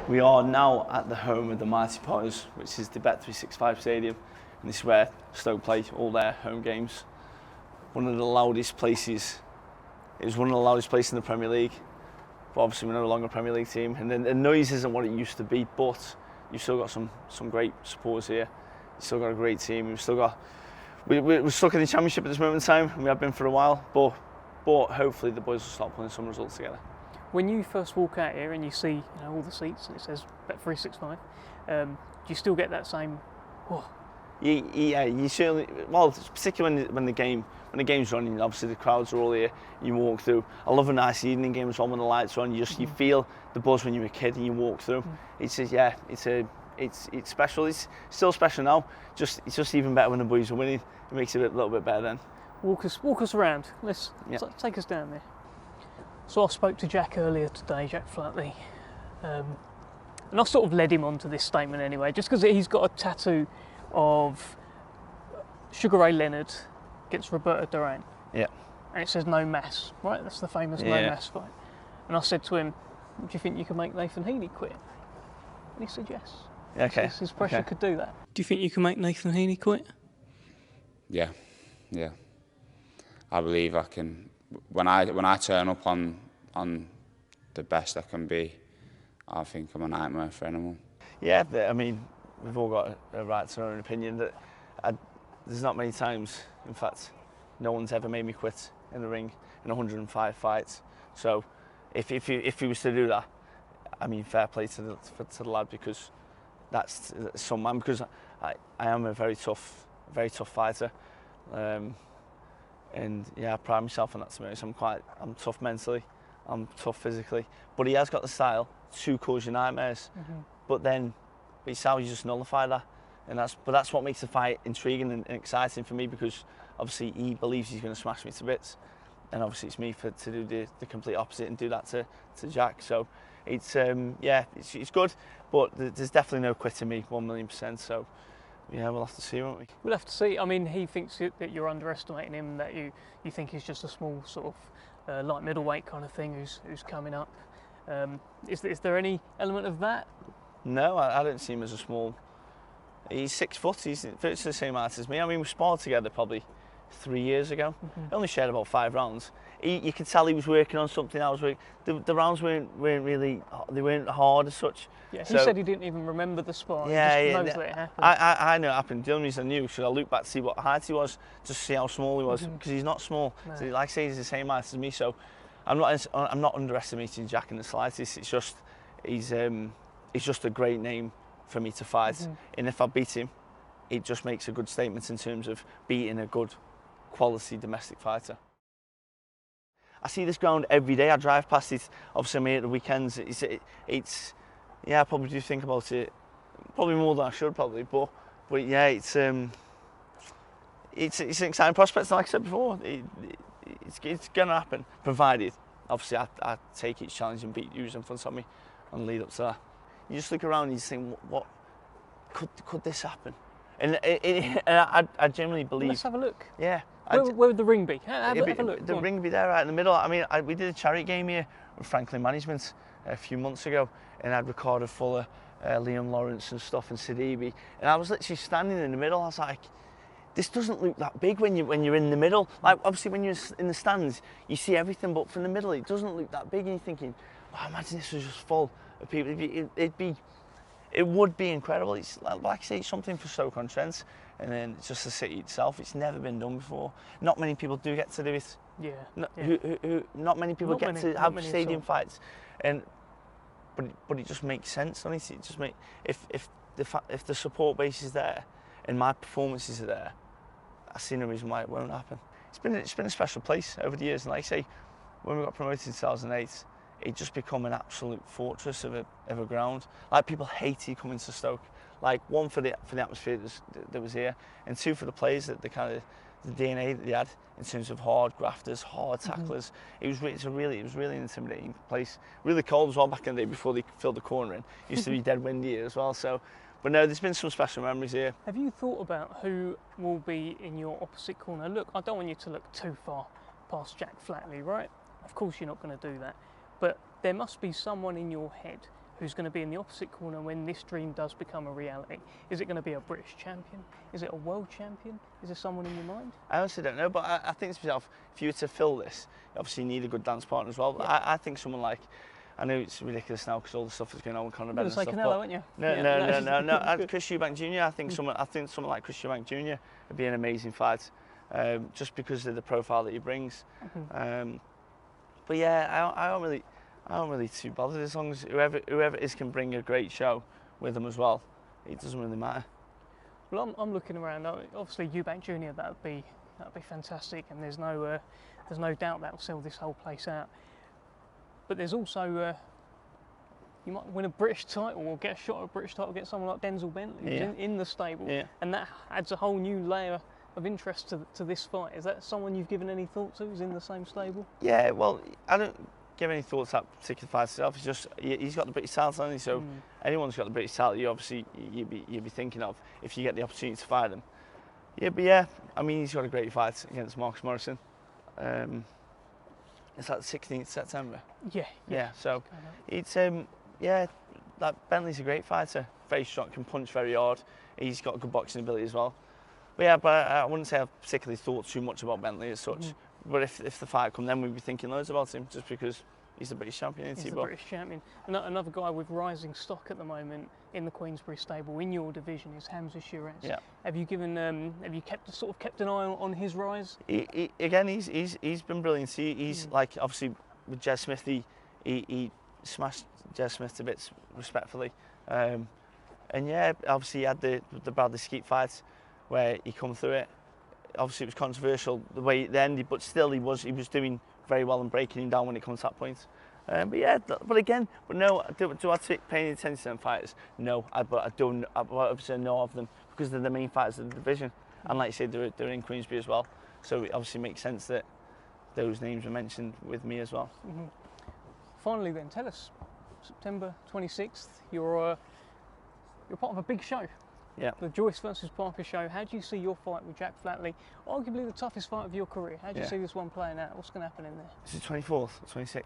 We are now at the home of the Mighty Potters, which is the Bet365 Stadium, and this is where Stoke play all their home games. One of the loudest places. It was one of the loudest places in the Premier League, but obviously we're no longer a Premier League team, and the noise isn't what it used to be. But you've still got some great supporters here. You've still got a great team. We've still got. We're stuck in the Championship at this moment in time, and we have been for a while. But hopefully the boys will start pulling some results together. When you first walk out here and you see all the seats and it says Bet365, do you still get that same? Oh. Yeah, you certainly. Well, particularly when the game's running, obviously the crowds are all here. You walk through. I love a nice evening game as well when the lights are on. You feel the buzz when you're a kid and you walk through. It's special. It's still special now. It's just even better when the boys are winning. It makes it a little bit better then. Walk us around. Let's take us down there. So I spoke to Jack earlier today, Jack Flatley, and I sort of led him on to this statement anyway, just because he's got a tattoo of Sugar Ray Leonard against Roberto Duran. Yeah. And it says no mass, right? That's the famous no mass fight. And I said to him, do you think you can make Nathan Heaney quit? And he said yes. Okay. His pressure could do that. Do you think you can make Nathan Heaney quit? Yeah. I believe I can. When I turn up on the best I can be, I think I'm a nightmare for anyone. Yeah, I mean, we've all got a right to our own opinion. There's not many times, in fact, no one's ever made me quit in the ring in 105 fights. So, if he was to do that, I mean, fair play to the lad, because that's some man. Because I am a very tough fighter. And yeah, I pride myself on that, to be honest. I'm tough mentally, I'm tough physically, but he has got the style to cause you nightmares. But it's how you just nullify that, and that's what makes the fight intriguing and exciting for me, because obviously he believes he's going to smash me to bits, and obviously it's me to do the complete opposite and do that to Jack. So it's good, but there's definitely no quitting me, 1,000,000%. So. Yeah, we'll have to see, won't we? We'll have to see. I mean, he thinks that you're underestimating him, that you think he's just a small sort of light middleweight kind of thing who's coming up. Is there any element of that? No, I don't see him as a small. He's 6 foot. He's virtually the same height as me. I mean, we sparred together probably 3 years ago. I only shared about 5 rounds. You could tell he was working on something. I was working. The rounds weren't really. They weren't hard as such. Yeah, he said he didn't even remember the spar. Yeah, he just knows that it happened. I know it happened. The only reason I knew, should I look back to see what height he was, just to see how small he was, because he's not small. No. So, like I say, he's the same height as me. So I'm not underestimating Jack in the slightest. It's just he's just a great name for me to fight, and if I beat him, it just makes a good statement in terms of beating a good quality domestic fighter. I see this ground every day. I drive past it. Obviously, I'm here at the weekends. I probably do think about it, probably more than I should, probably. But yeah, it's an exciting prospect. Like I said before, it's going to happen, provided obviously I take each challenge and beat who's in front of me, and lead up to that. You just look around and you think, what could this happen? And I genuinely believe. Let's have a look. Yeah. Where would the ring be? Have a look. The ring would be there right in the middle. I mean, we did a charity game here with Franklin Management a few months ago, and I had Ricardo Fuller, Liam Lawrence and stuff, and Sidibe, and I was literally standing in the middle. I was like, this doesn't look that big when you're in the middle. Like, obviously when you're in the stands, you see everything, but from the middle it doesn't look that big, and you're thinking, wow, imagine this was just full of people. It would be incredible. It's like I say, it's something for Stoke-on-Trent, and then it's just the city itself. It's never been done before. Not many people do get to do it. Yeah. Not many people get to have stadium fights, but it just makes sense, doesn't it? It just if the support base is there, and my performances are there, I see no reason why it won't happen. It's been a special place over the years, and like I say, when we got promoted in 2008. It just become an absolute fortress of a ground. Like, people hated coming to Stoke. Like, one for the atmosphere that was here, and two for the players, that the kind of the DNA that they had in terms of hard grafters, hard tacklers. It was really an intimidating place. Really cold as well back in the day before they filled the corner in. It used to be dead windy here as well. So, but no, there's been some special memories here. Have you thought about who will be in your opposite corner? Look, I don't want you to look too far past Jack Flatley, right? Of course, you're not going to do that. But there must be someone in your head who's going to be in the opposite corner when this dream does become a reality? Is it going to be a British champion? Is it a world champion? Is there someone in your mind? I honestly don't know, but I think to myself, if you were to fill this, you obviously need a good dance partner as well. Yeah. I think someone like, I know it's ridiculous now because all the stuff is going on with Conor Bennett and stuff. Canelo, aren't you? No. Chris Eubank Jr. I think someone like Chris Eubank Jr. would be an amazing fight, just because of the profile that he brings. But yeah, I don't really too bothered as long as whoever it is can bring a great show with them as well. It doesn't really matter. Well, I'm looking around. Obviously, Eubank Jr. That'd be fantastic, and there's no doubt that'll sell this whole place out. But there's also you might win a British title or get a shot at a British title, get someone like Denzel Bentley in the stable, and that adds a whole new layer of interest to this fight. Is that someone you've given any thought to? Who's in the same stable? Yeah, well, I don't give any thoughts to that particular fight itself. It's just he's got the British title, hasn't he? So anyone's got the British title, you'd be thinking of if you get the opportunity to fight them. I mean, he's got a great fight against Marcus Morrison. It's like the 16th September. Yeah. So it's like Bentley's a great fighter, very strong, can punch very hard. He's got good boxing ability as well. But I wouldn't say I've particularly thought too much about Bentley as such. But if the fight come, then we'd be thinking loads about him, just because he's the British champion. He's the British champion. Another guy with rising stock at the moment in the Queensberry stable in your division is Hamza Shiraz. Yeah. Have you kept an eye on his rise? He's been brilliant. He's like, obviously with Jez Smith, he smashed Jez Smith to bits respectfully. And yeah, obviously he had the Bradley Skeet fight where he come through it. Obviously it was controversial the way it ended, but still he was doing very well and breaking him down when it comes to that point. But no, do I pay any attention to them fighters? No, but I don't. I obviously know of them because they're the main fighters of the division, and like you said, they're in Queensberry as well. So it obviously makes sense that those names were mentioned with me as well. Finally, then, tell us, September 26th, you're part of a big show. Yeah. The Joyce versus Parker show. How do you see your fight with Jack Flatley? Arguably the toughest fight of your career. How do you see this one playing out? What's going to happen in there? Is it 24th, 26th?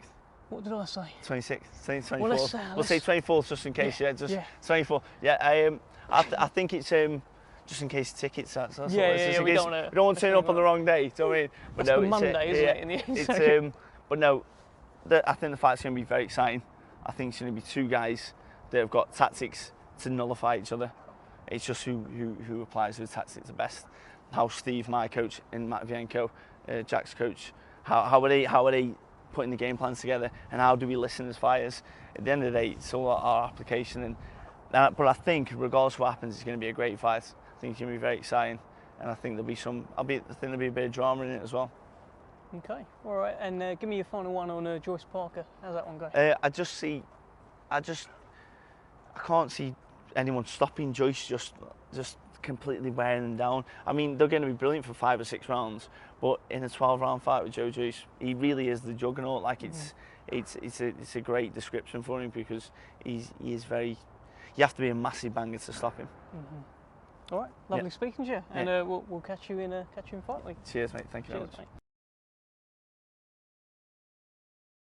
What did I say? 26th. Say 24th. Well, we'll say 24th just in case. 24th. Yeah. I think it's just in case tickets. That's we don't want to turn up on the wrong day. Do you know what I mean? But that's the Monday, isn't it? In the end. But no, I think the fight's going to be very exciting. I think it's going to be two guys that have got tactics to nullify each other. It's just who applies those tactics the best. How Steve, my coach, and Matt Vienko, Jack's coach, how are they putting the game plans together, and how do we listen as fighters? At the end of the day, it's all our application. But I think, regardless of what happens, it's going to be a great fight. I think it's going to be very exciting, and I think there'll be a bit of drama in it as well. Okay, all right, and give me your final one on Joyce Parker. How's that one go? I can't see anyone stopping Joyce just completely wearing them down. I mean, they're going to be brilliant for 5 or 6 rounds, but in a 12-round fight with Joyce, he really is the juggernaut. Like it's a great description for him because he is very. You have to be a massive banger to stop him. All right, lovely speaking to you, and we'll catch you in Fight Week. Cheers, mate. Thank you very much. Mate.